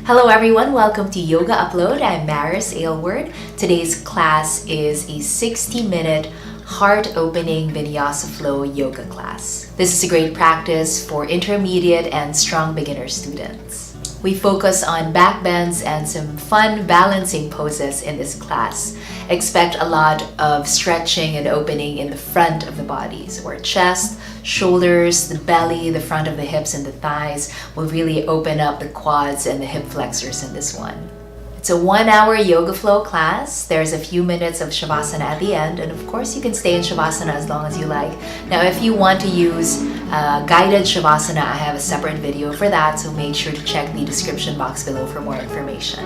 Hello everyone, welcome to Yoga Upload. I'm Maris Aylward. Today's class is a 60-minute heart-opening Vinyasa Flow yoga class. This is a great practice for intermediate and strong beginner students. We focus on back bends and some fun balancing poses in this class. Expect a lot of stretching and opening in the front of the body. So our chest, shoulders, the belly, the front of the hips and the thighs will really open up the quads and the hip flexors in this one. It's a 1-hour yoga flow class. There's a few minutes of Shavasana at the end, and of course you can stay in Shavasana as long as you like. Now if you want to use guided Shavasana, I have a separate video for that, so make sure to check the description box below for more information.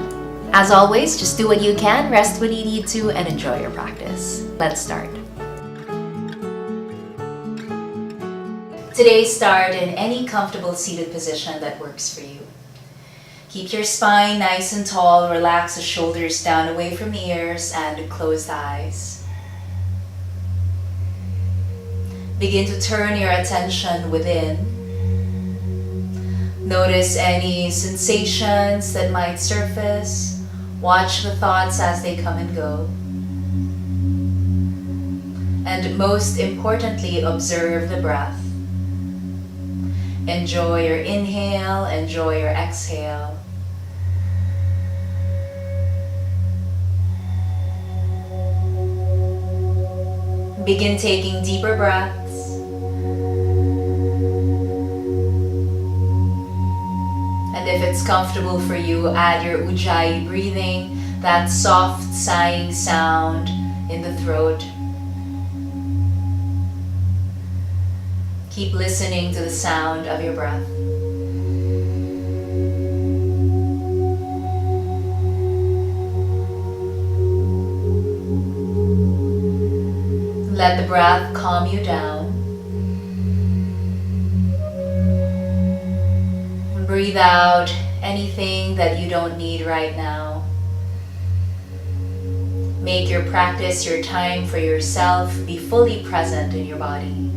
As always, just do what you can, rest when you need to, and enjoy your practice. Let's start. Today, start in any comfortable seated position that works for you. Keep your spine nice and tall, relax the shoulders down away from the ears and close the eyes. Begin to turn your attention within. Notice any sensations that might surface. Watch the thoughts as they come and go. And most importantly, observe the breath. Enjoy your inhale, enjoy your exhale. Begin taking deeper breaths. And if it's comfortable for you, add your Ujjayi breathing, that soft sighing sound in the throat. Keep listening to the sound of your breath. Let the breath calm you down. Breathe out anything that you don't need right now. Make your practice your time for yourself. Be fully present in your body.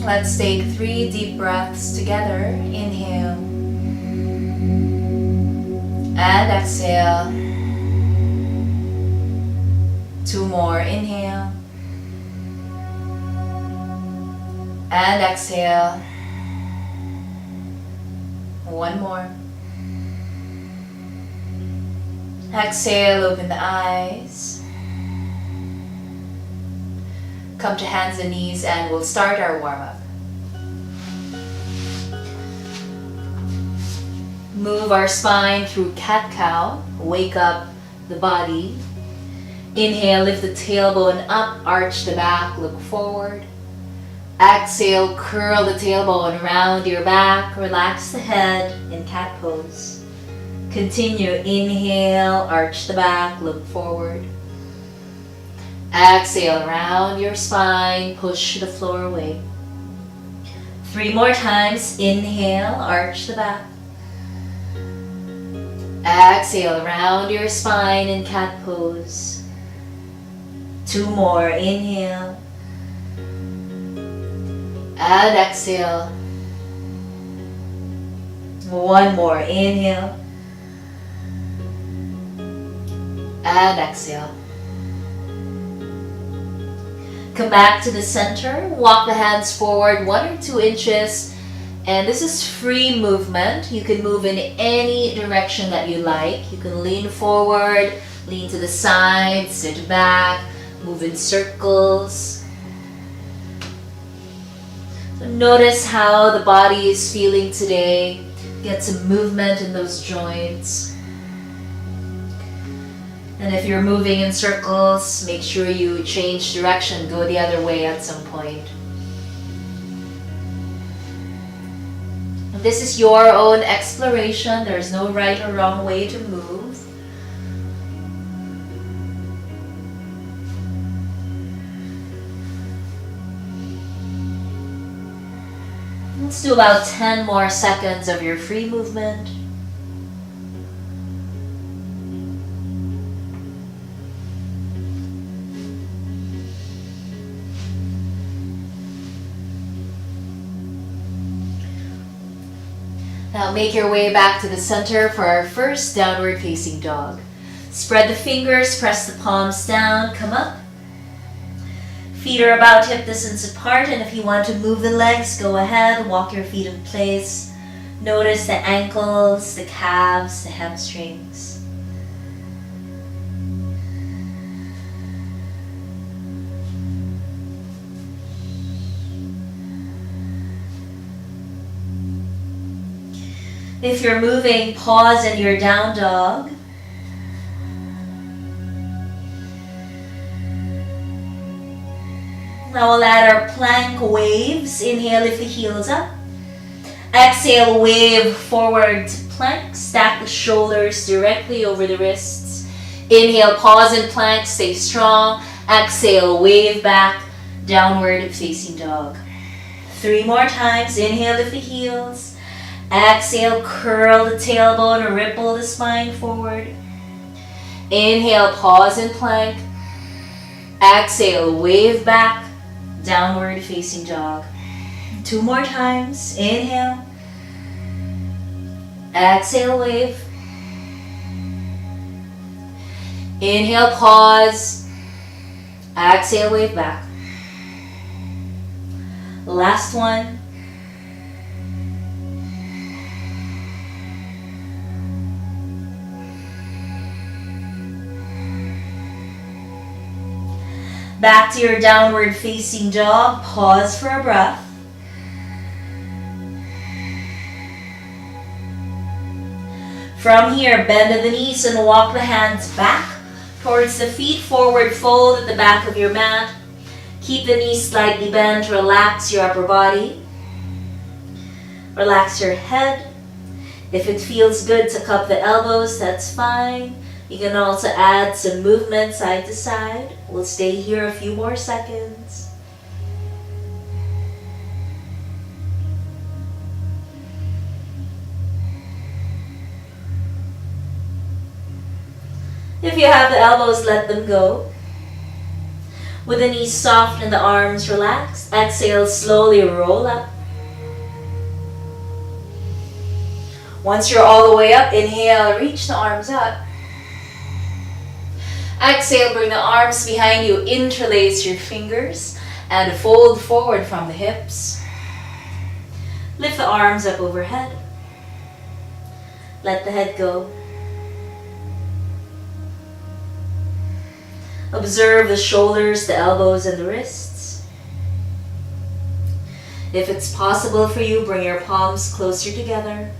Let's take 3 deep breaths together. Inhale and exhale. 2 more. Inhale and exhale. 1 more. Exhale, open the eyes. Come to hands and knees and we'll start our warm-up. Move our spine through cat-cow. Wake up the body. Inhale, lift the tailbone up, arch the back, look forward. Exhale, curl the tailbone around your back, relax the head in cat pose. Continue, inhale, arch the back, look forward. Exhale, round your spine, push the floor away. 3 more times. Inhale, arch the back. Exhale, round your spine in cat pose. 2 more. Inhale and exhale. 1 more. Inhale and exhale. Come back to the center. Walk the hands forward 1 or 2 inches. And this is free movement. You can move in any direction that you like. You can lean forward, lean to the side, sit back, move in circles. So notice how the body is feeling today. Get some movement in those joints. And if you're moving in circles, make sure you change direction, go the other way at some point. This is your own exploration. There's no right or wrong way to move. Let's do about 10 more seconds of your free movement. Now make your way back to the center for our first downward facing dog. Spread the fingers, press the palms down, come up. Feet are about hip distance apart, and if you want to move the legs, go ahead, walk your feet in place. Notice the ankles, the calves, the hamstrings. If you're moving, pause in your down dog. Now we'll add our plank waves. Inhale, lift the heels up. Exhale, wave forward to plank. Stack the shoulders directly over the wrists. Inhale, pause in plank, stay strong. Exhale, wave back, downward facing dog. 3 more times. Inhale, lift the heels. Exhale, curl the tailbone, ripple the spine forward. Inhale, pause in plank. Exhale, wave back, downward facing dog. 2 more times. Inhale. Exhale, wave. Inhale, pause. Exhale, wave back. Last one. Back to your downward facing dog. Pause for a breath. From here, bend at the knees and walk the hands back towards the feet. Forward fold at the back of your mat. Keep the knees slightly bent. Relax your upper body. Relax your head. If it feels good to cup the elbows, that's fine. You can also add some movement side to side. We'll stay here a few more seconds. If you have the elbows, let them go. With the knees soft and the arms relaxed, exhale, slowly roll up. Once you're all the way up, inhale, reach the arms up. Exhale, bring the arms behind you, interlace your fingers, and fold forward from the hips. Lift the arms up overhead. Let the head go. Observe the shoulders, the elbows, and the wrists. If it's possible for you, bring your palms closer together.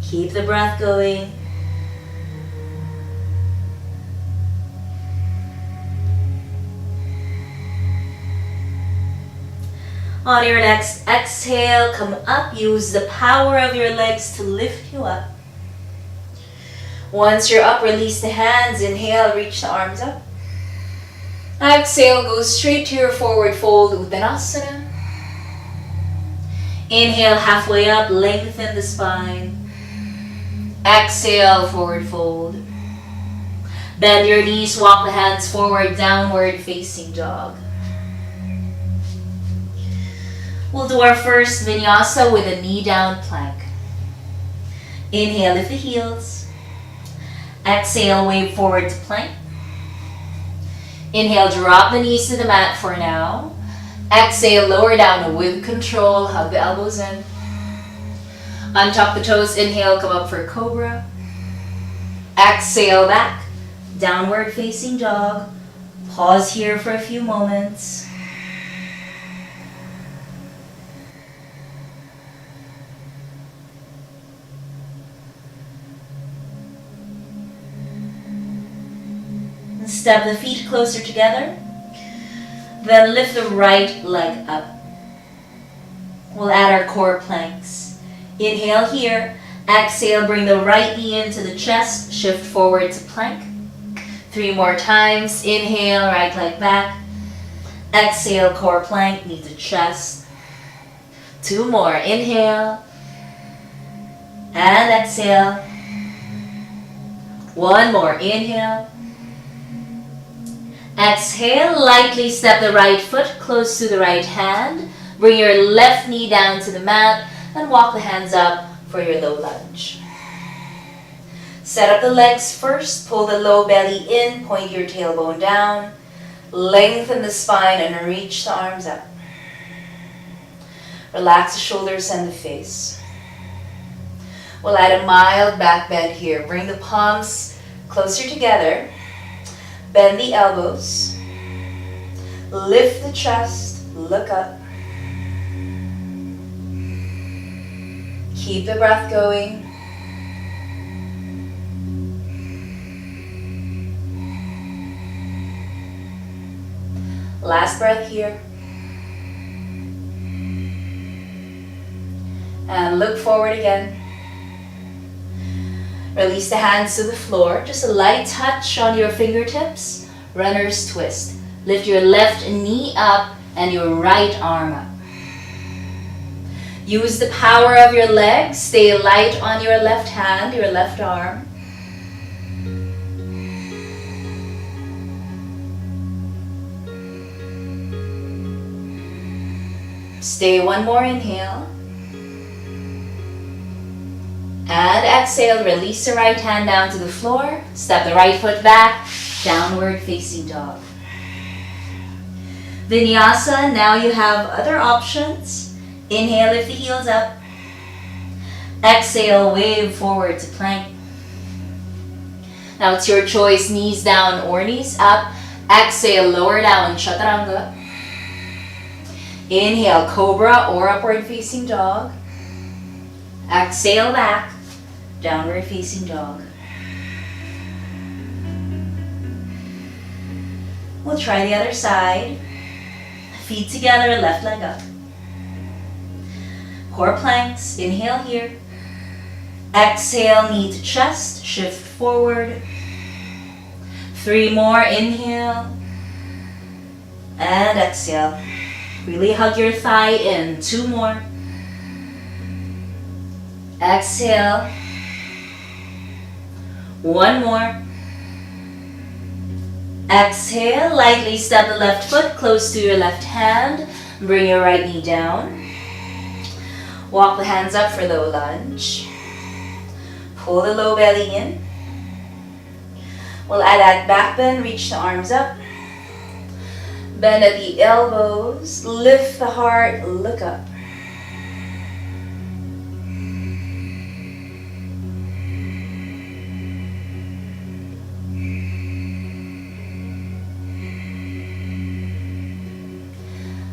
Keep the breath going. On your next exhale, come up. Use the power of your legs to lift you up. Once you're up, release the hands. Inhale, reach the arms up. Exhale, go straight to your forward fold, Uttanasana. Inhale, halfway up, lengthen the spine. Exhale, forward fold. Bend your knees, walk the hands forward, downward facing dog. We'll do our first vinyasa with a knee down plank. Inhale, lift the heels. Exhale, wave forward to plank. Inhale, drop the knees to the mat for now. Exhale, lower down with control, hug the elbows in. Untuck the toes, inhale, come up for cobra. Exhale back, downward facing dog. Pause here for a few moments. And step the feet closer together. Then lift the right leg up. We'll add our core planks. Inhale here. Exhale, bring the right knee into the chest. Shift forward to plank. 3 more times. Inhale, right leg back. Exhale, core plank, knee to chest. 2 more. Inhale. And exhale. 1 more. Inhale. Exhale, lightly step the right foot close to the right hand. Bring your left knee down to the mat and walk the hands up for your low lunge. Set up the legs first, pull the low belly in, point your tailbone down, lengthen the spine and reach the arms up. Relax the shoulders and the face. We'll add a mild back bend here. Bring the palms closer together, bend the elbows, lift the chest, look up. Keep the breath going. Last breath here. And look forward again. Release the hands to the floor. Just a light touch on your fingertips. Runner's twist. Lift your left knee up and your right arm up. Use the power of your legs. Stay light on your left hand, your left arm. Stay one more inhale. And exhale, release the right hand down to the floor. Step the right foot back, downward facing dog. Vinyasa, now you have other options. Inhale, lift the heels up. Exhale, wave forward to plank. Now it's your choice, knees down or knees up. Exhale, lower down, chaturanga. Inhale, cobra or upward facing dog. Exhale back, downward facing dog. We'll try the other side. Feet together, left leg up. Core planks, inhale here. Exhale, knee to chest, shift forward. 3 more, inhale. And exhale. Really hug your thigh in. 2 more. Exhale. 1 more. Exhale, lightly step the left foot close to your left hand. Bring your right knee down. Walk the hands up for low lunge. Pull the low belly in. We'll add that back bend, reach the arms up. Bend at the elbows, lift the heart, look up.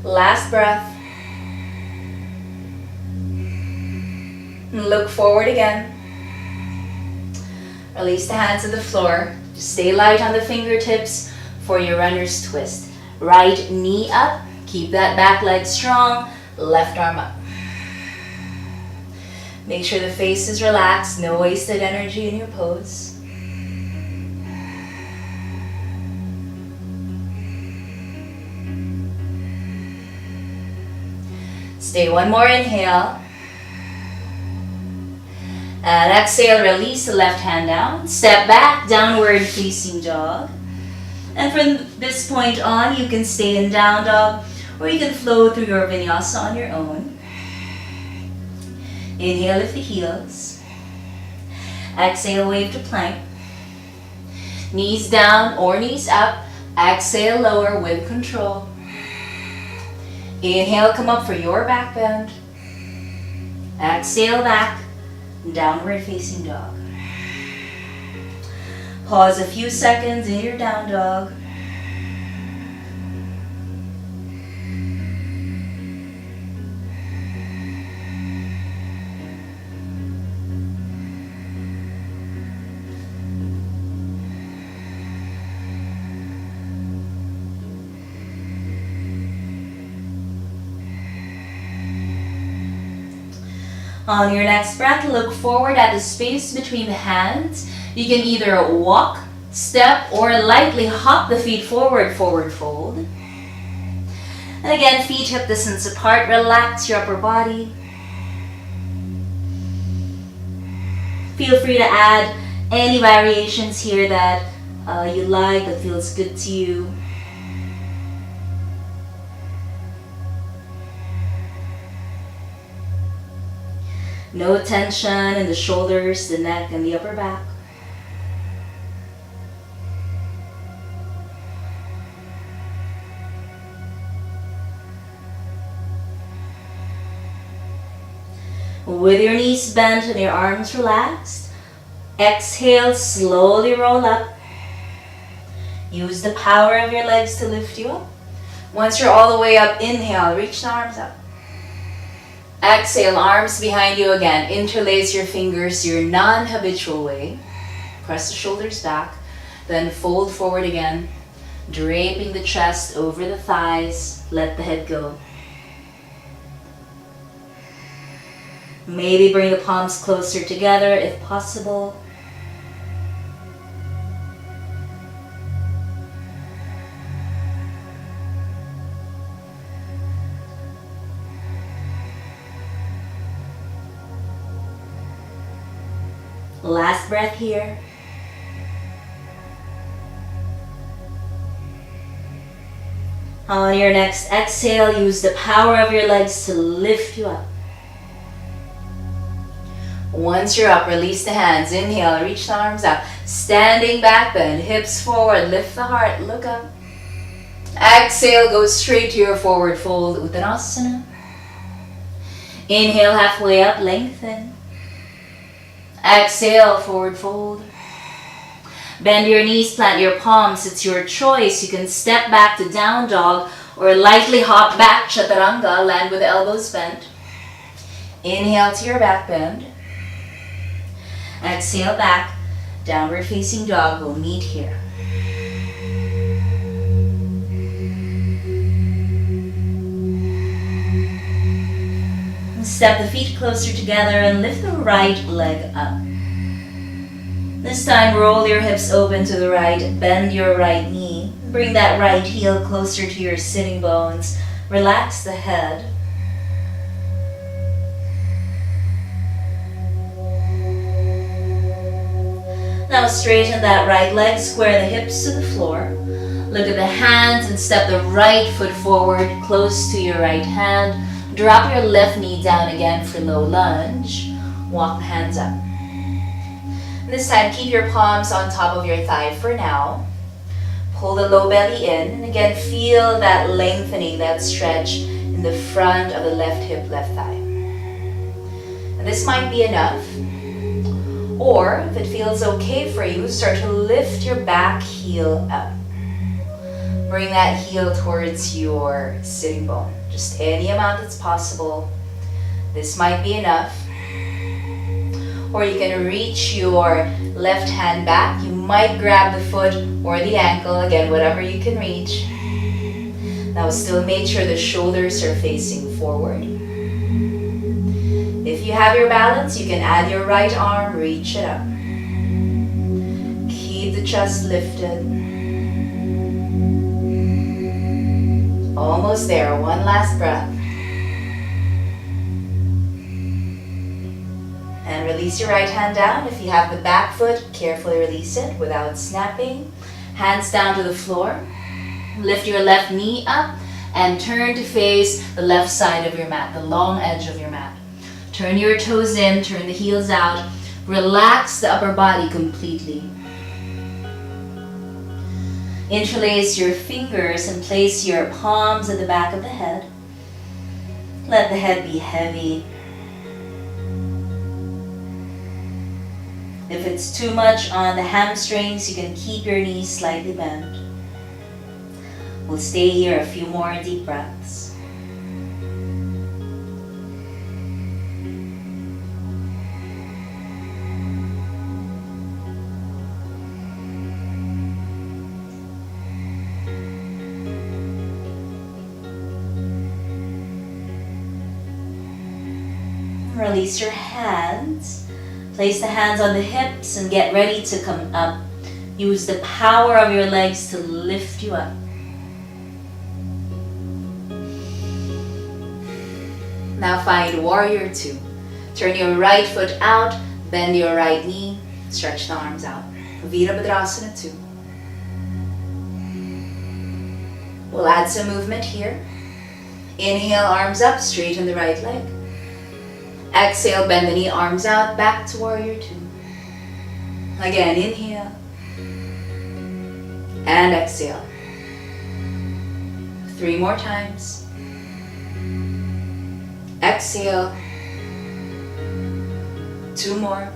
Last breath. Look forward again. Release the hands to the floor. Just stay light on the fingertips for your runner's twist. Right knee up. Keep that back leg strong. Left arm up. Make sure the face is relaxed. No wasted energy in your pose. Stay 1 more inhale. And exhale, release the left hand down. Step back, downward facing dog. And from this point on, you can stay in down dog or you can flow through your vinyasa on your own. Inhale, lift the heels. Exhale, wave to plank. Knees down or knees up. Exhale, lower with control. Inhale, come up for your back bend. Exhale back, downward facing dog. Pause a few seconds in your down dog. On your next breath, look forward at the space between the hands. You can either walk, step, or lightly hop the feet forward, forward fold. And again, feet hip distance apart. Relax your upper body. Feel free to add any variations here that you like, that feels good to you. No tension in the shoulders, the neck, and the upper back. With your knees bent and your arms relaxed, exhale, slowly roll up. Use the power of your legs to lift you up. Once you're all the way up, inhale, reach the arms up. Exhale, arms behind you again. Interlace your fingers your non-habitual way. Press the shoulders back. Then fold forward again, draping the chest over the thighs. Let the head go. Maybe bring the palms closer together if possible. Last breath here. On your next exhale, use the power of your legs to lift you up. Once you're up, release the hands. Inhale, reach the arms out. Standing back bend, hips forward, lift the heart, look up. Exhale, go straight to your forward fold, Uttanasana. Inhale, halfway up, lengthen. Exhale, forward fold. Bend your knees, plant your palms. It's your choice. You can step back to down dog or lightly hop back, chaturanga, land with the elbows bent. Inhale to your back bend. Exhale back, downward facing dog. We'll meet here. Step the feet closer together and lift the right leg up. This time, roll your hips open to the right, bend your right knee. Bring that right heel closer to your sitting bones. Relax the head. Now straighten that right leg, square the hips to the floor. Look at the hands and step the right foot forward, close to your right hand. Drop your left knee down again for low lunge. Walk the hands up. This time, keep your palms on top of your thigh for now. Pull the low belly in, and again, feel that lengthening, that stretch in the front of the left hip, left thigh. And this might be enough. Or, if it feels okay for you, start to lift your back heel up. Bring that heel towards your sitting bone. Just any amount that's possible. This might be enough. Or you can reach your left hand back. You might grab the foot or the ankle, again, whatever you can reach. Now still make sure the shoulders are facing forward. If you have your balance, you can add your right arm, reach it up. Keep the chest lifted. Almost there, one last breath. And release your right hand down. If you have the back foot, carefully release it without snapping. Hands down to the floor. Lift your left knee up and turn to face the left side of your mat, the long edge of your mat. Turn your toes in, turn the heels out. Relax the upper body completely. Interlace your fingers and place your palms at the back of the head. Let the head be heavy. If it's too much on the hamstrings, you can keep your knees slightly bent. We'll stay here a few more deep breaths. Release your hands. Place the hands on the hips and get ready to come up. Use the power of your legs to lift you up. Now find warrior two. Turn your right foot out, bend your right knee, stretch the arms out. Virabhadrasana 2. We'll add some movement here. Inhale, arms up, straighten the right leg. Exhale, bend the knee, arms out, back to warrior two. Again, inhale. And exhale. 3 more times. Exhale. 2 more.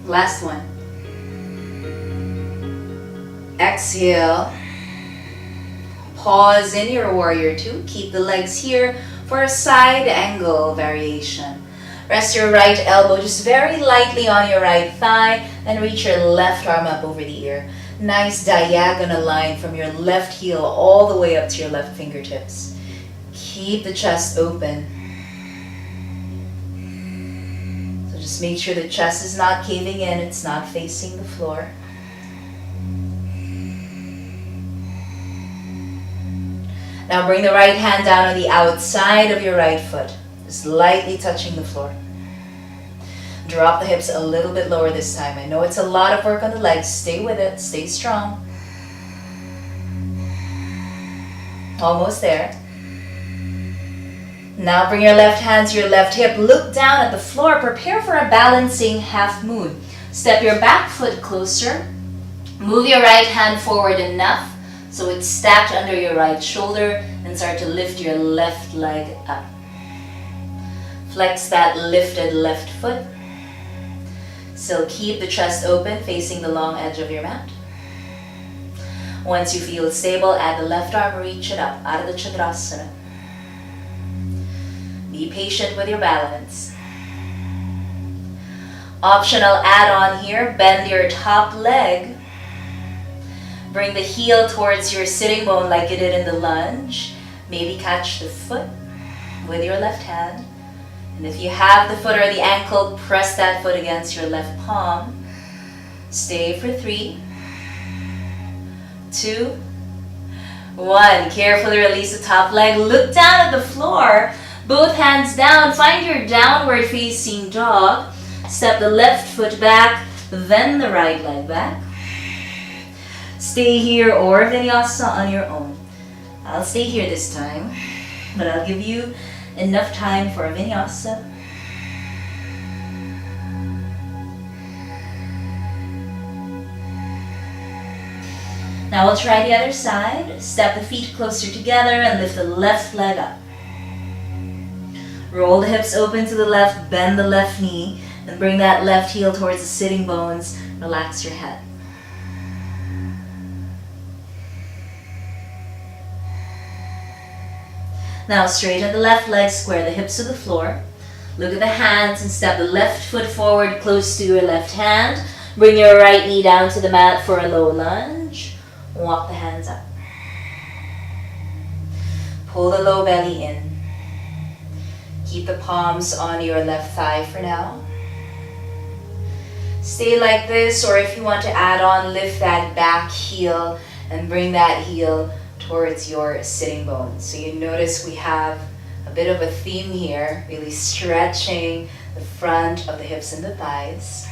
Last one. Exhale. Pause in your warrior two. Keep the legs here for a side angle variation. Rest your right elbow just very lightly on your right thigh and reach your left arm up over the ear. Nice diagonal line from your left heel all the way up to your left fingertips. Keep the chest open. So just make sure the chest is not caving in, it's not facing the floor. Now bring the right hand down on the outside of your right foot, just lightly touching the floor. Drop the hips a little bit lower this time. I know it's a lot of work on the legs. Stay with it. Stay strong. Almost there. Now bring your left hand to your left hip. Look down at the floor. Prepare for a balancing half moon. Step your back foot closer. Move your right hand forward enough so it's stacked under your right shoulder, and start to lift your left leg up. Flex that lifted left foot. Still keep the chest open, facing the long edge of your mat. Once you feel stable, add the left arm, reach it up, Ardha Chandrasana. Be patient with your balance. Optional add-on here, bend your top leg. Bring the heel towards your sitting bone like you did in the lunge. Maybe catch the foot with your left hand. And if you have the foot or the ankle, press that foot against your left palm. Stay for 3, 2, 1. Carefully release the top leg. Look down at the floor. Both hands down. Find your downward facing dog. Step the left foot back, then the right leg back. Stay here or vinyasa on your own. I'll stay here this time, but I'll give you enough time for a vinyasa. Now we'll try the other side. Step the feet closer together and lift the left leg up. Roll the hips open to the left, bend the left knee, and bring that left heel towards the sitting bones. Relax your head. Now straighten the left leg, square the hips to the floor. Look at the hands and step the left foot forward close to your left hand. Bring your right knee down to the mat for a low lunge. Walk the hands up. Pull the low belly in. Keep the palms on your left thigh for now. Stay like this, or if you want to add on, lift that back heel and bring that heel towards your sitting bones. So you notice we have a bit of a theme here, really stretching the front of the hips and the thighs.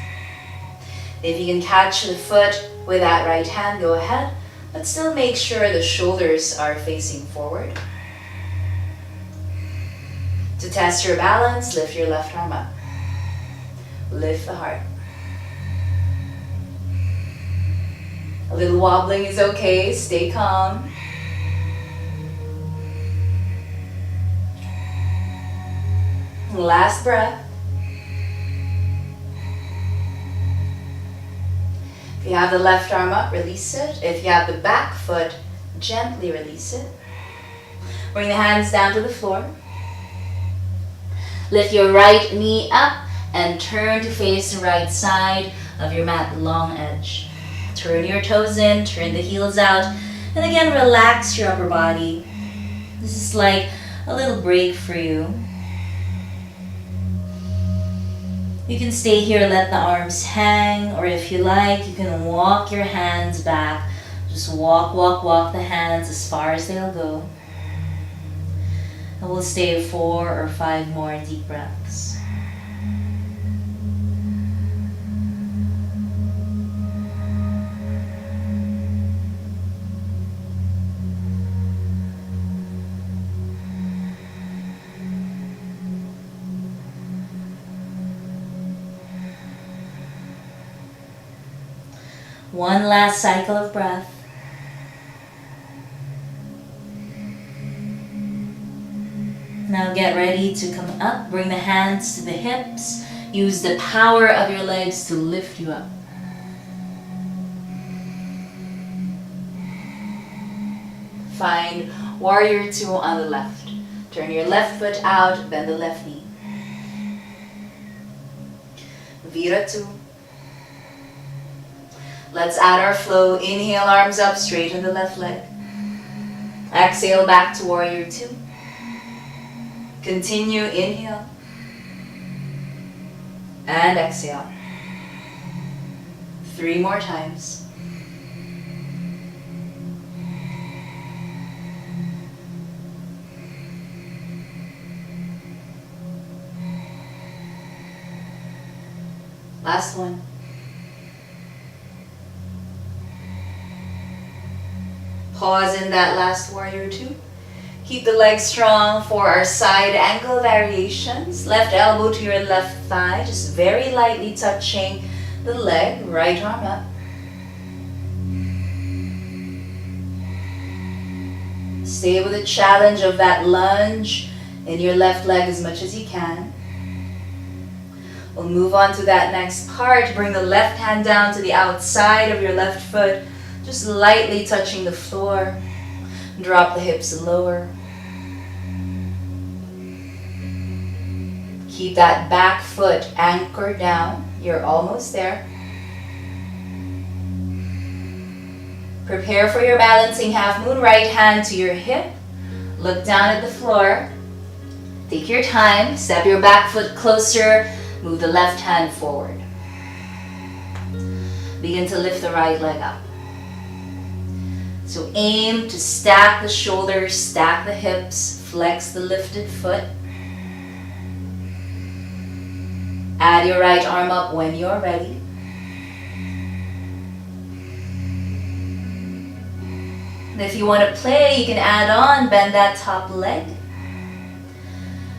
If you can catch the foot with that right hand, go ahead, but still make sure the shoulders are facing forward. To test your balance, lift your left arm up. Lift the heart. A little wobbling is okay, stay calm. Last breath. If you have the left arm up, release it. If you have the back foot, gently release it. Bring the hands down to the floor. Lift your right knee up and turn to face the right side of your mat, long edge. Turn your toes in, turn the heels out, and again relax your upper body. This is like a little break for you. You can stay here, let the arms hang, or if you like, you can walk your hands back. Just walk, walk, walk the hands as far as they'll go. And we'll stay 4 or 5 more deep breaths. One last cycle of breath. Now get ready to come up. Bring the hands to the hips. Use the power of your legs to lift you up. Find warrior two on the left. Turn your left foot out, bend the left knee. Vira two. Let's add our flow. Inhale, arms up, straighten the left leg. Exhale, back to warrior two. Continue, inhale. And exhale. 3 more times. Last one. Pause in that last warrior two. Keep the legs strong for our side angle variations. Left elbow to your left thigh, just very lightly touching the leg, right arm up. Stay with the challenge of that lunge in your left leg as much as you can. We'll move on to that next part. Bring the left hand down to the outside of your left foot, just lightly touching the floor. Drop the hips lower. Keep that back foot anchored down. You're almost there. Prepare for your balancing half moon. Right hand to your hip. Look down at the floor. Take your time. Step your back foot closer. Move the left hand forward. Begin to lift the right leg up. So aim to stack the shoulders, stack the hips, flex the lifted foot. Add your right arm up when you're ready. And if you want to play, you can add on, bend that top leg.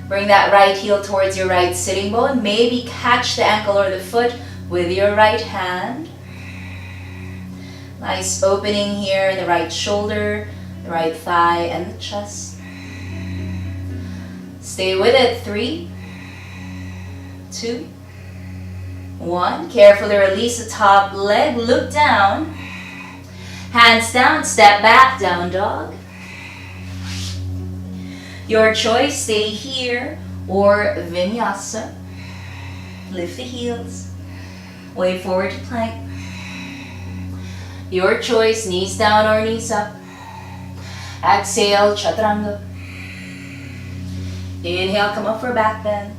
Bring that right heel towards your right sitting bone. Maybe catch the ankle or the foot with your right hand. Nice opening here in the right shoulder, the right thigh, and the chest. Stay with it. 3, 2, 1. Carefully release the top leg. Look down. Hands down. Step back. Down dog. Your choice. Stay here or vinyasa. Lift the heels. Way forward to plank. Your choice, knees down or knees up. Exhale, chaturanga. Inhale, come up for back bend.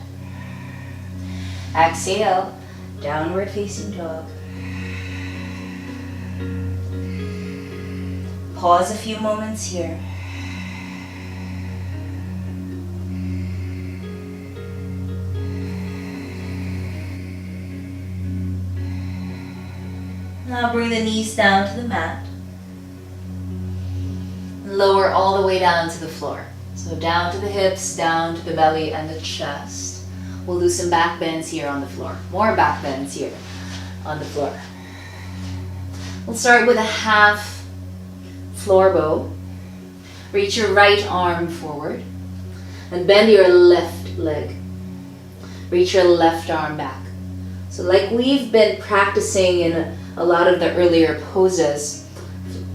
Exhale, downward facing dog. Pause a few moments here. Now bring the knees down to the mat. Lower all the way down to the floor. So down to the hips, down to the belly and the chest. We'll do some back bends here on the floor. More back bends here on the floor. We'll start with a half floor bow. Reach your right arm forward and bend your left leg. Reach your left arm back. So like we've been practicing in a lot of the earlier poses,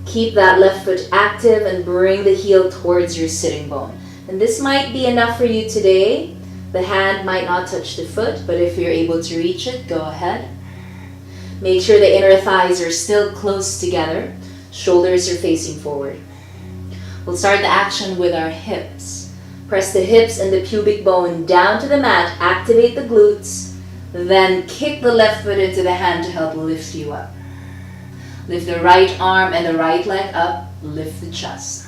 keep that left foot active and bring the heel towards your sitting bone. And this might be enough for you today. The hand might not touch the foot, but if you're able to reach it, go ahead. Make sure the inner thighs are still close together. Shoulders are facing forward. We'll start the action with our hips. Press the hips and the pubic bone down to the mat. Activate the glutes. Then kick the left foot into the hand to help lift you up. Lift the right arm and the right leg up. Lift the chest.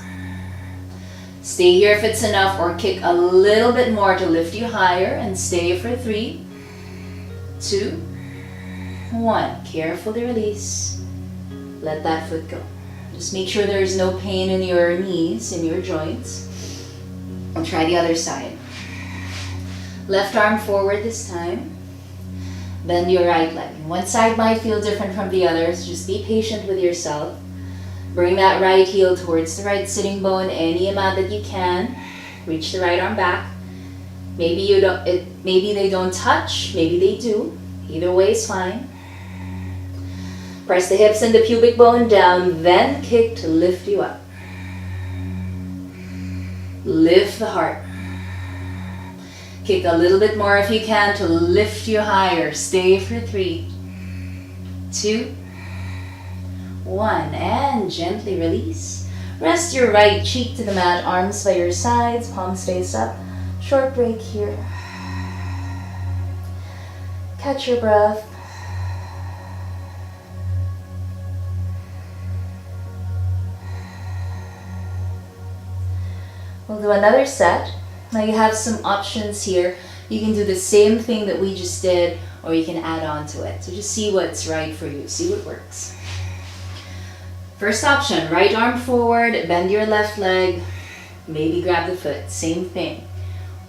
Stay here if it's enough, or kick a little bit more to lift you higher, and stay for 3, 2, 1. Carefully release. Let that foot go. Just make sure there's no pain in your knees, in your joints. I'll try the other side. Left arm forward this time. Bend your right leg. One side might feel different from the other, so just be patient with yourself. Bring that right heel towards the right sitting bone any amount that you can. Reach the right arm back. Maybe they don't touch, maybe they do. Either way is fine. Press the hips and the pubic bone down, then kick to lift you up. Lift the heart. Kick a little bit more if you can to lift you higher. Stay for 3, 2, 1, and gently release. Rest your right cheek to the mat, arms by your sides, palms face up. Short break here. Catch your breath. We'll do another set. Now you have some options here. You can do the same thing that we just did, or you can add on to it. So just see what's right for you, see what works. First option, right arm forward, bend your left leg, maybe grab the foot, same thing.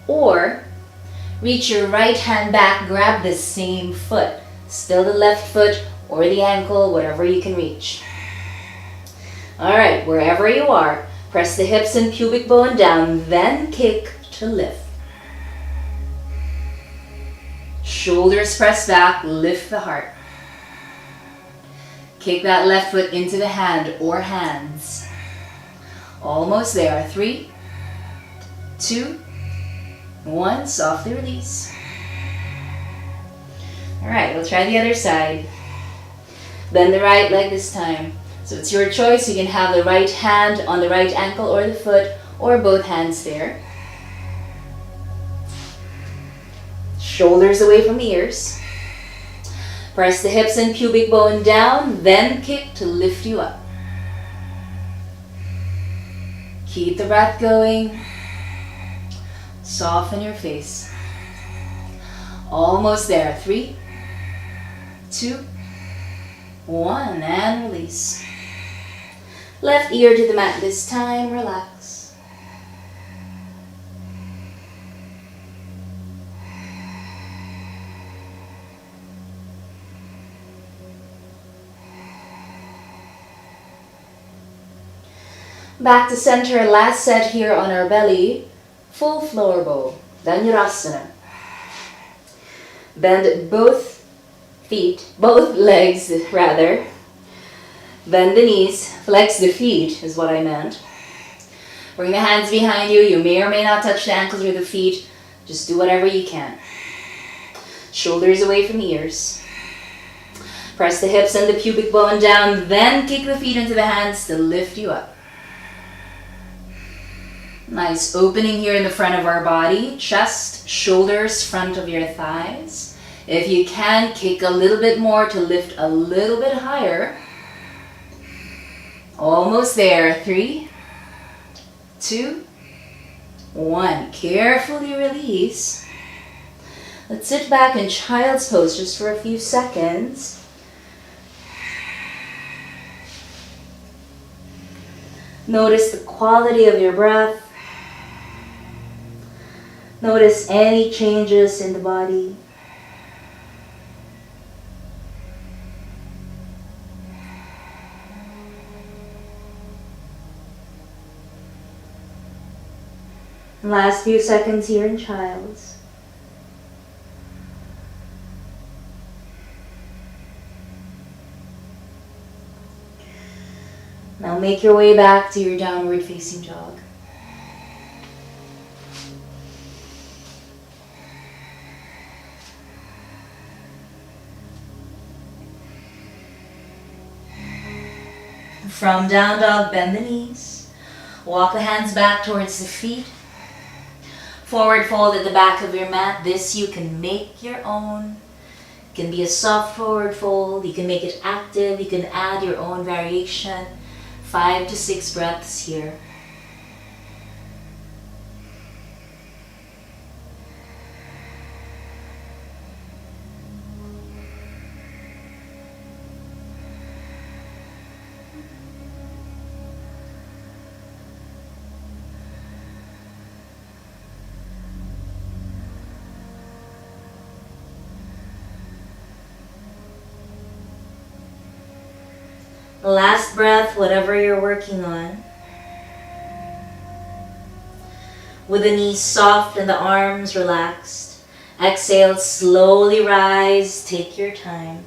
Or reach your right hand back, grab the same foot, still the left foot or the ankle, whatever you can reach. All right, wherever you are, press the hips and pubic bone down, then kick to lift. Shoulders press back, lift the heart. Kick that left foot into the hand or hands. Almost there. 3, 2, 1. Softly release. All right, we'll try the other side. Bend the right leg this time. So it's your choice. You can have the right hand on the right ankle or the foot, or both hands there. Shoulders away from the ears. Press the hips and pubic bone down, then kick to lift you up. Keep the breath going. Soften your face. Almost there. 3, 2, 1, and release. Left ear to the mat this time, relax. Back to center, last set here on our belly. Full floor bow, Dhanurasana. Bend both legs rather. Bend the knees, flex the feet is what I meant. Bring the hands behind you. You may or may not touch the ankles or the feet. Just do whatever you can. Shoulders away from the ears. Press the hips and the pubic bone down, then kick the feet into the hands to lift you up. Nice opening here in the front of our body, chest, shoulders, front of your thighs. If you can, kick a little bit more to lift a little bit higher. Almost there. 3, 2, 1. Carefully release. Let's sit back in child's pose just for a few seconds. Notice the quality of your breath. Notice any changes in the body. Last few seconds here in child's. Now make your way back to your downward facing dog. From down dog, bend the knees. Walk the hands back towards the feet. Forward fold at the back of your mat. This you can make your own. It can be a soft forward fold. You can make it active. You can add your own variation. 5 to 6 breaths here. Last breath, whatever you're working on. With the knees soft and the arms relaxed. Exhale, slowly rise, take your time.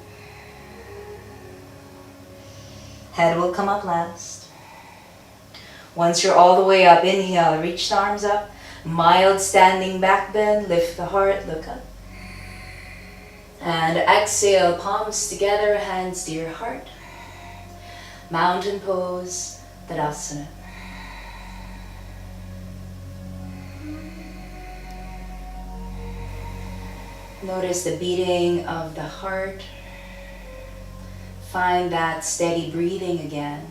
Head will come up last. Once you're all the way up, inhale, reach the arms up. Mild standing back bend, lift the heart, look up. And exhale, palms together, hands to your heart. Mountain pose, Tadasana. Notice the beating of the heart. Find that steady breathing again.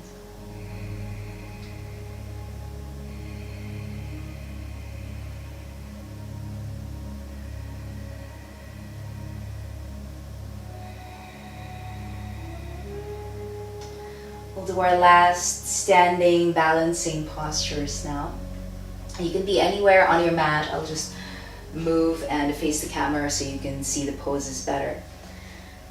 We'll do our last standing balancing postures now. You can be anywhere on your mat. I'll just move and face the camera so you can see the poses better.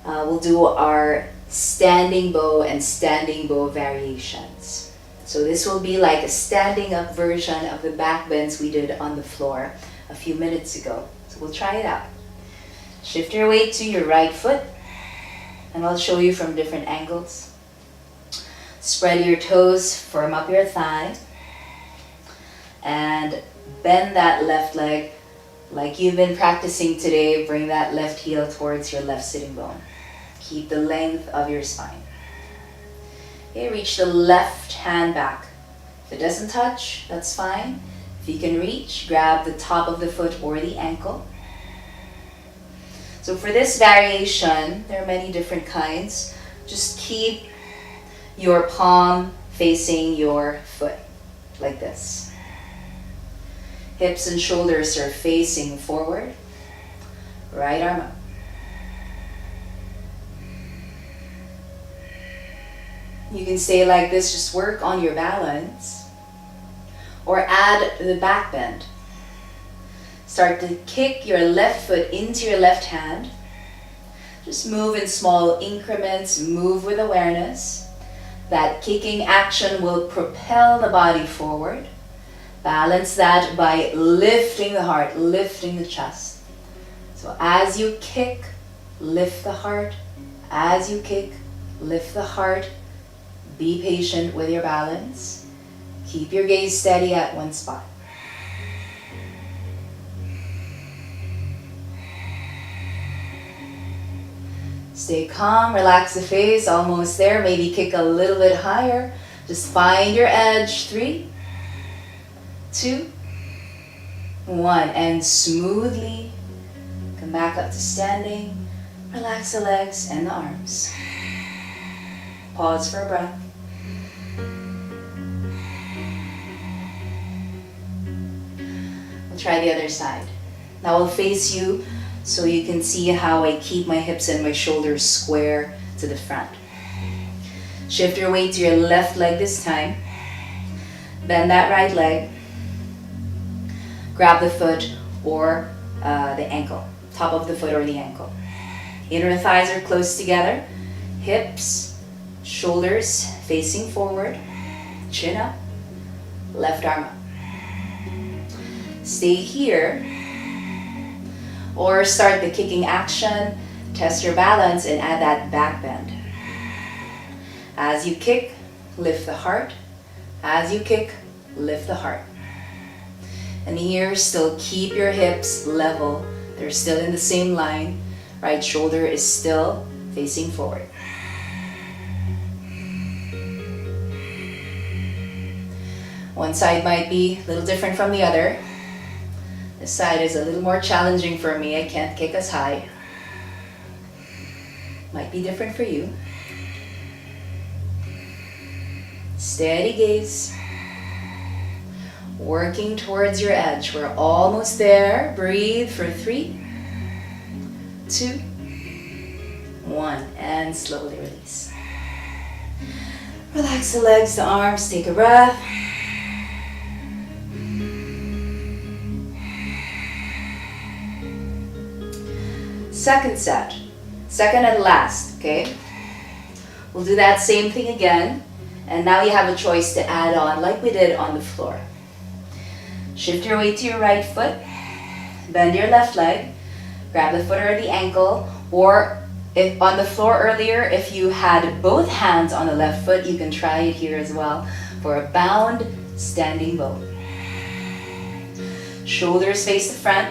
We'll do our standing bow and standing bow variations. So this will be like a standing up version of the back bends we did on the floor a few minutes ago. So we'll try it out. Shift your weight to your right foot, and I'll show you from different angles. Spread your toes, firm up your thigh, and bend that left leg like you've been practicing today. Bring that left heel towards your left sitting bone. Keep the length of your spine. Okay, reach the left hand back. If it doesn't touch, that's fine. If you can reach, grab the top of the foot or the ankle. So for this variation, there are many different kinds. Just keep your palm facing your foot, like this. Hips and shoulders are facing forward. Right arm up. You can stay like this, just work on your balance. Or add the back bend. Start to kick your left foot into your left hand. Just move in small increments, move with awareness. That kicking action will propel the body forward. Balance that by lifting the heart, lifting the chest. So as you kick, lift the heart. As you kick, lift the heart. Be patient with your balance. Keep your gaze steady at one spot. Stay calm, relax the face, almost there. Maybe kick a little bit higher. Just find your edge. 3, 2, 1. And smoothly come back up to standing. Relax the legs and the arms. Pause for a breath. We'll try the other side. Now I'll face you so you can see how I keep my hips and my shoulders square to the front. Shift your weight to your left leg this time. Bend that right leg. Grab the foot or the ankle, top of the foot or the ankle. Inner thighs are close together. Hips, shoulders facing forward. Chin up. Left arm up. Stay here. Or start the kicking action. Test your balance and add that back bend. As you kick, lift the heart. As you kick, lift the heart. And here, still keep your hips level. They're still in the same line. Right shoulder is still facing forward. One side might be a little different from the other. This side is a little more challenging for me. I can't kick as high. Might be different for you. Steady gaze. Working towards your edge. We're almost there. Breathe for 3, 2, 1. And slowly release. Relax the legs, the arms. Take a breath. Second set. Second and last, okay? We'll do that same thing again. And now you have a choice to add on like we did on the floor. Shift your weight to your right foot. Bend your left leg. Grab the foot or the ankle. Or if on the floor earlier, if you had both hands on the left foot, you can try it here as well for a bound standing boat. Shoulders face the front.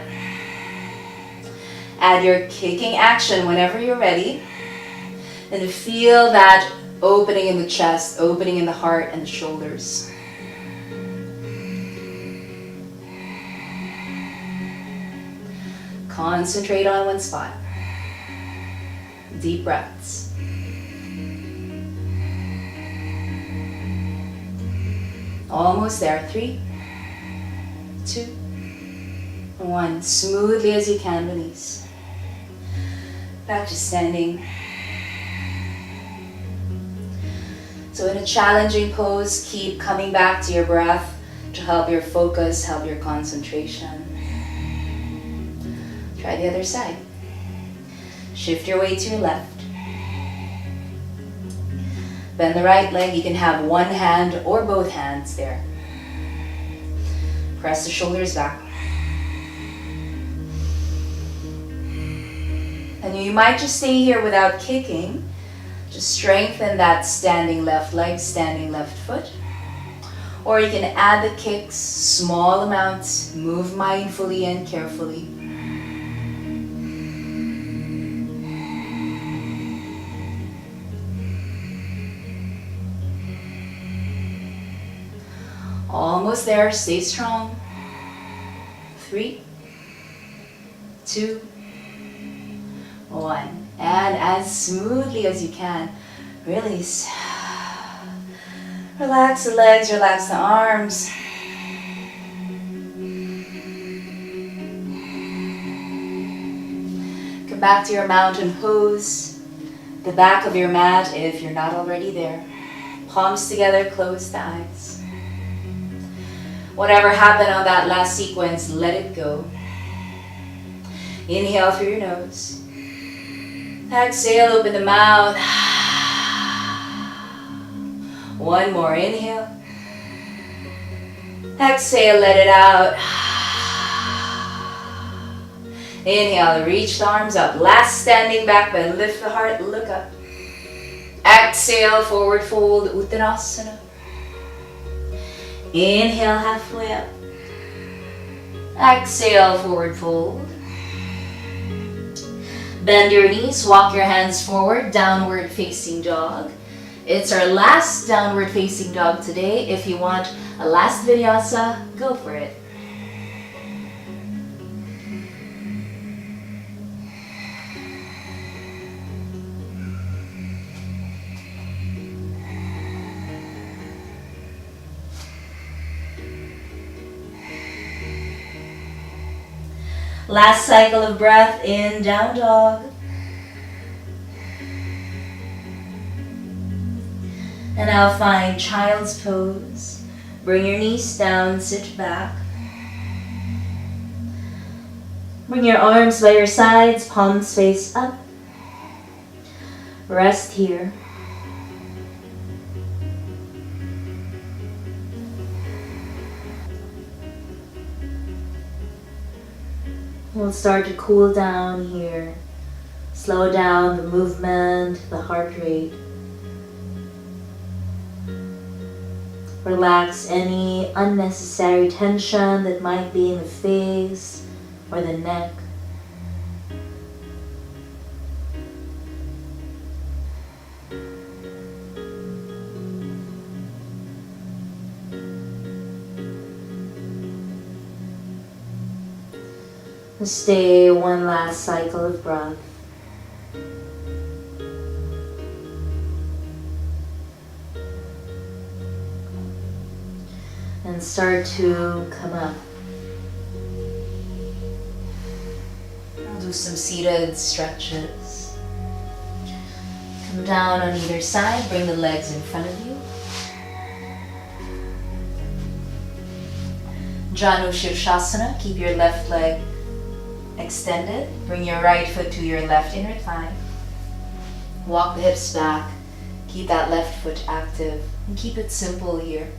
Add your kicking action whenever you're ready. And feel that opening in the chest, opening in the heart and the shoulders. Concentrate on one spot. Deep breaths. Almost there. 3, 2, 1. Smoothly as you can release. Back to standing. So in a challenging pose, keep coming back to your breath to help your focus, help your concentration. Try the other side. Shift your weight to your left. Bend the right leg. You can have one hand or both hands there. Press the shoulders back. And you might just stay here without kicking. Just strengthen that standing left leg, standing left foot. Or you can add the kicks, small amounts, move mindfully and carefully. Almost there, stay strong. 3, 2, 1. And as smoothly as you can, release. Relax the legs, relax the arms. Come back to your mountain pose. The back of your mat if you're not already there. Palms together, close the eyes. Whatever happened on that last sequence, let it go. Inhale through your nose. Exhale, open the mouth. One more inhale. Exhale, let it out. Inhale, reach the arms up. Last standing back bend, lift the heart, look up. Exhale, forward fold, Uttanasana. Inhale, halfway up. Exhale, forward fold. Bend your knees, walk your hands forward, downward facing dog. It's our last downward facing dog today. If you want a last vinyasa, go for it. Last cycle of breath in down dog. And now find child's pose. Bring your knees down, sit back. Bring your arms by your sides, palms face up. Rest here. We'll start to cool down here. Slow down the movement, the heart rate. Relax any unnecessary tension that might be in the face or the neck. Stay one last cycle of breath. And start to come up. We'll do some seated stretches. Come down on either side, bring the legs in front of you. Janu Shirshasana, keep your left leg extended. Bring your right foot to your left inner thigh. Walk the hips back. Keep that left foot active and keep it simple here.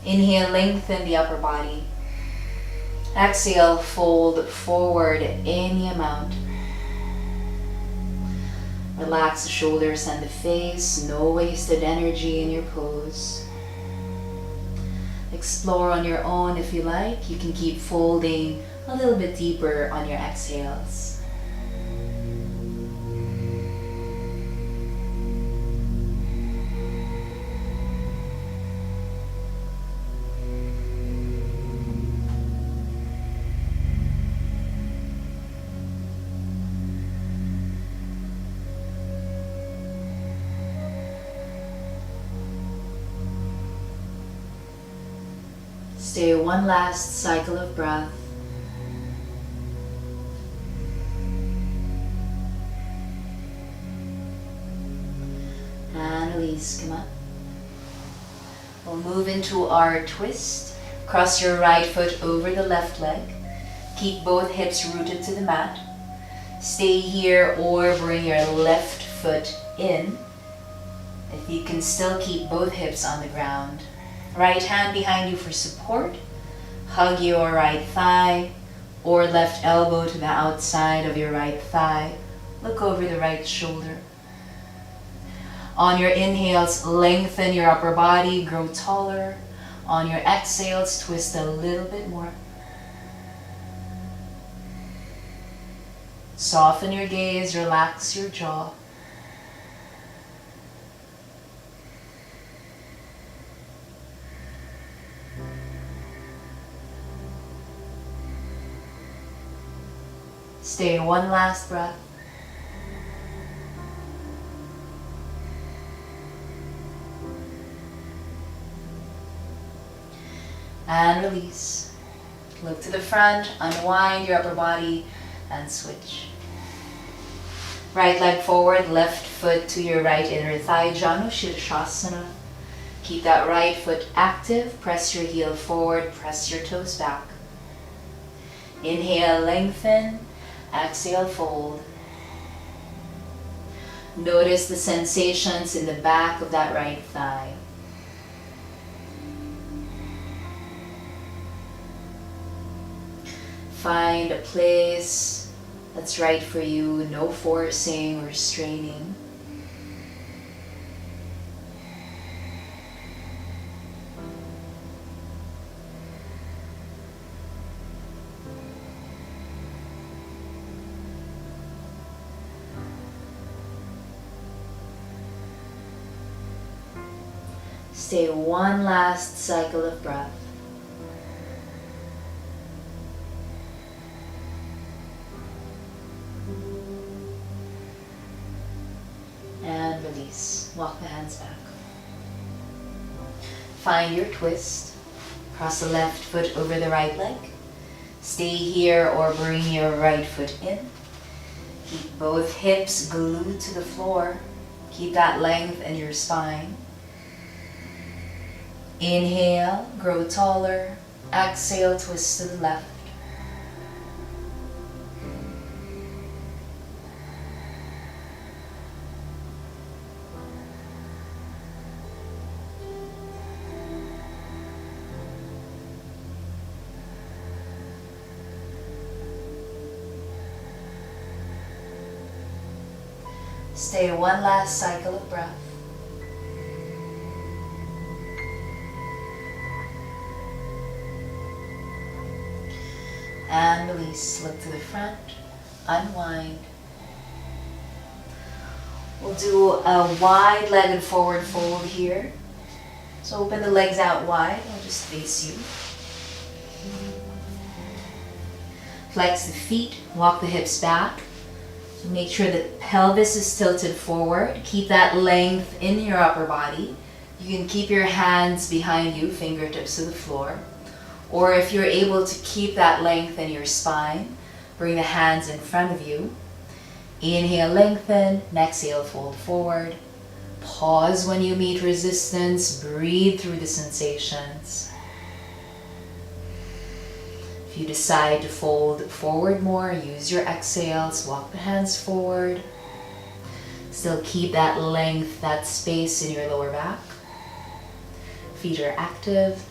Inhale, lengthen the upper body. Exhale, fold forward any amount. Relax the shoulders and the face, no wasted energy in your pose. Explore on your own if you like. You can keep folding a little bit deeper on your exhales. Stay one last cycle of breath. And release, come up. We'll move into our twist. Cross your right foot over the left leg. Keep both hips rooted to the mat. Stay here or bring your left foot in. If you can still keep both hips on the ground. Right hand behind you for support. Hug your right thigh or left elbow to the outside of your right thigh. Look over the right shoulder. On your inhales, lengthen your upper body, grow taller. On your exhales, twist a little bit more. Soften your gaze, relax your jaw. Stay one last breath. And release. Look to the front, unwind your upper body and switch. Right leg forward, left foot to your right inner thigh, Janu Shirshasana. Keep that right foot active, press your heel forward, press your toes back. Inhale, lengthen. Exhale, fold. Notice the sensations in the back of that right thigh. Find a place that's right for you, no forcing or straining. Stay one last cycle of breath. And release. Walk the hands back. Find your twist. Cross the left foot over the right leg. Stay here or bring your right foot in. Keep both hips glued to the floor. Keep that length in your spine. Inhale, grow taller. Exhale, twist to the left. Stay one last cycle of breath. And release. Look to the front. Unwind. We'll do a wide-legged forward fold here. So open the legs out wide. I'll just face you. Flex the feet. Walk the hips back. So make sure the pelvis is tilted forward. Keep that length in your upper body. You can keep your hands behind you, fingertips to the floor. Or if you're able to keep that length in your spine, bring the hands in front of you. Inhale, lengthen. Exhale, fold forward. Pause when you meet resistance. Breathe through the sensations. If you decide to fold forward more, use your exhales. Walk the hands forward. Still keep that length, that space in your lower back. Feet are active.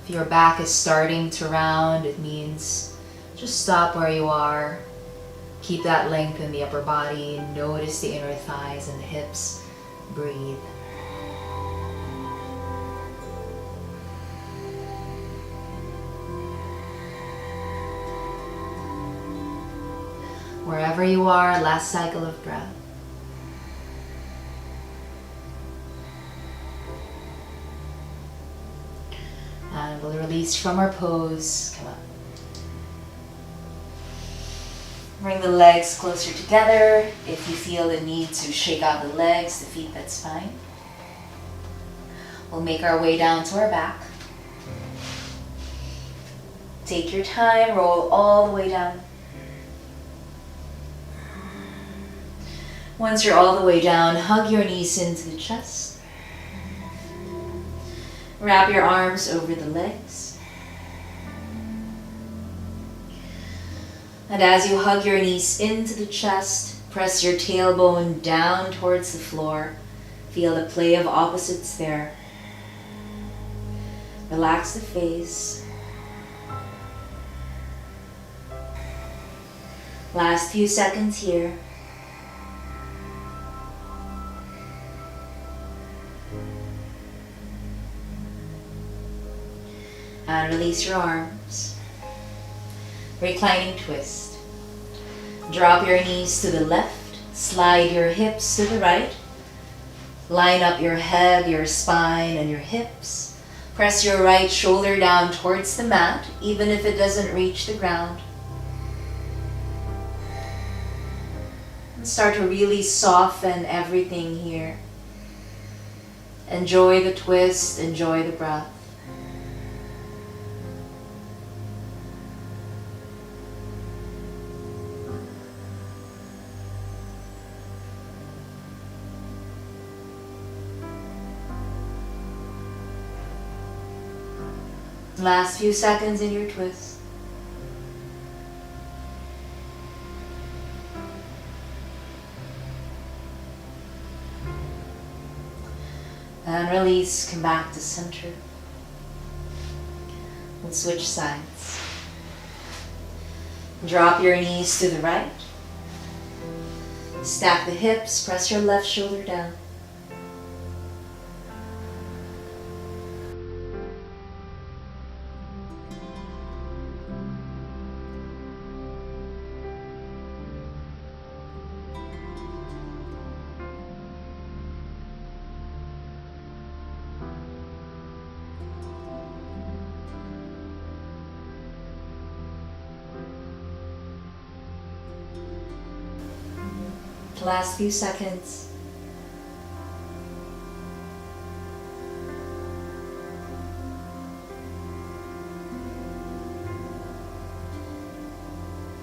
If your back is starting to round, it means just stop where you are. Keep that length in the upper body. Notice the inner thighs and the hips. Breathe. Wherever you are, last cycle of breath. And we'll release from our pose. Come up. Bring the legs closer together. If you feel the need to shake out the legs, the feet, that's fine. We'll make our way down to our back. Take your time, roll all the way down. Once you're all the way down, hug your knees into the chest. Wrap your arms over the legs. And as you hug your knees into the chest, press your tailbone down towards the floor. Feel the play of opposites there. Relax the face. Last few seconds here. And release your arms. Reclining twist. Drop your knees to the left. Slide your hips to the right. Line up your head, your spine, and your hips. Press your right shoulder down towards the mat, even if it doesn't reach the ground. And start to really soften everything here. Enjoy the twist, enjoy the breath. Last few seconds in your twist. And release, come back to center. And switch sides. Drop your knees to the right. Stack the hips, press your left shoulder down. Last few seconds.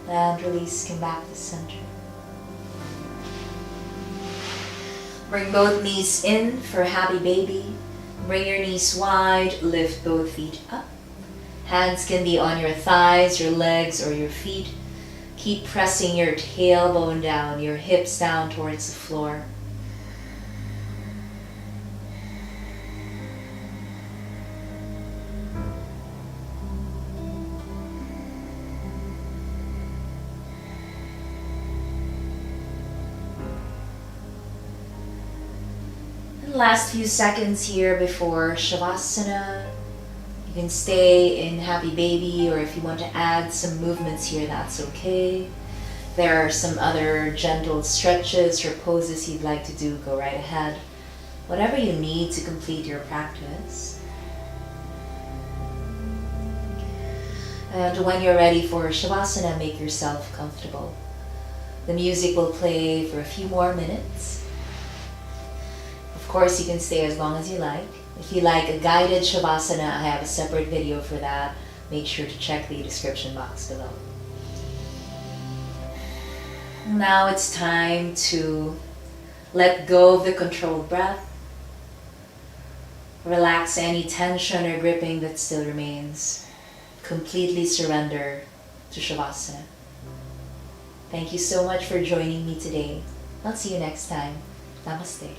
And release, come back to center. Bring both knees in for happy baby. Bring your knees wide, lift both feet up. Hands can be on your thighs, your legs, or your feet. Keep pressing your tailbone down, your hips down towards the floor. And last few seconds here before Shavasana. You can stay in happy baby, or if you want to add some movements here, that's okay. There are some other gentle stretches or poses you'd like to do, go right ahead. Whatever you need to complete your practice. And when you're ready for Shavasana, make yourself comfortable. The music will play for a few more minutes. Of course, you can stay as long as you like. If you like a guided Shavasana, I have a separate video for that. Make sure to check the description box below. Now it's time to Let go of the controlled breath. Relax any tension or gripping that still remains. Completely surrender to Shavasana. Thank you so much for joining me today. I'll see you next time. Namaste.